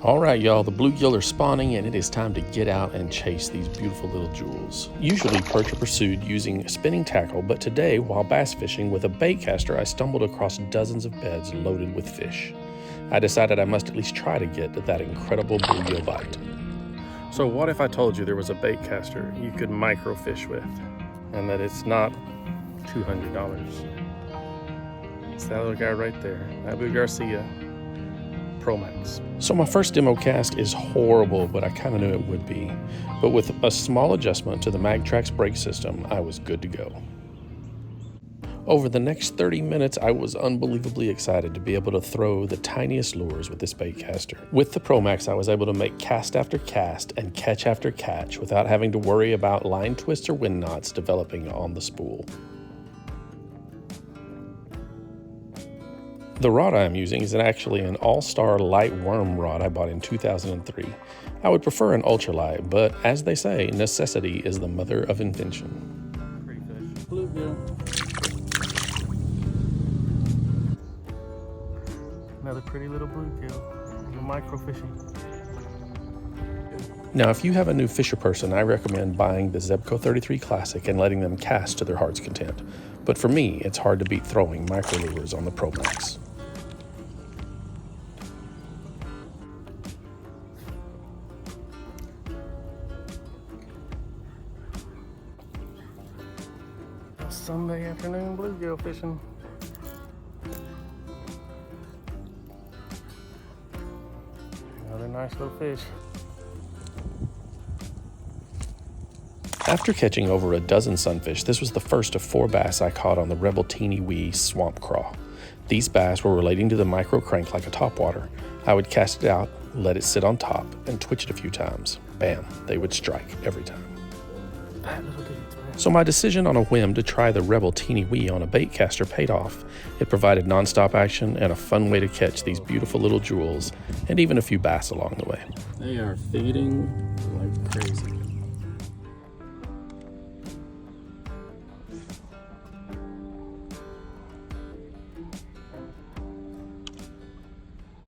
All right, y'all, the bluegill are spawning and it is time to get out and chase these beautiful little jewels. Usually perch are pursued using spinning tackle, but today, while bass fishing with a baitcaster, I stumbled across dozens of beds loaded with fish. I decided I must at least try to get that incredible bluegill bite. So what if I told you there was a baitcaster you could microfish with, and that it's not $200? It's that little guy right there, Abu Garcia Pro Max. So my first demo cast is horrible, but I kind of knew it would be. But with a small adjustment to the MagTrax brake system, I was good to go. Over the next 30 minutes, I was unbelievably excited to be able to throw the tiniest lures with this baitcaster. With the Pro Max, I was able to make cast after cast and catch after catch without having to worry about line twists or wind knots developing on the spool. The rod I am using is actually an all-star light worm rod I bought in 2003. I would prefer an ultralight, but as they say, necessity is the mother of invention. Pretty fish. Bluegill. Another pretty little bluegill. Microfishing. Now, if you have a new fisher person, I recommend buying the Zebco 33 Classic and letting them cast to their heart's content. But for me, it's hard to beat throwing micro lures on the Pro Max. Sunday afternoon bluegill fishing. Another nice little fish. After catching over a dozen sunfish, this was the first of 4 bass I caught on the Rebel Teeny Wee Swamp Craw. These bass were relating to the micro crank like a topwater. I would cast it out, let it sit on top, and twitch it a few times. Bam, they would strike every time. That little dude. So my decision on a whim to try the Rebel Teeny Wee on a baitcaster paid off. It provided non-stop action and a fun way to catch these beautiful little jewels, and even a few bass along the way. They are feeding like crazy.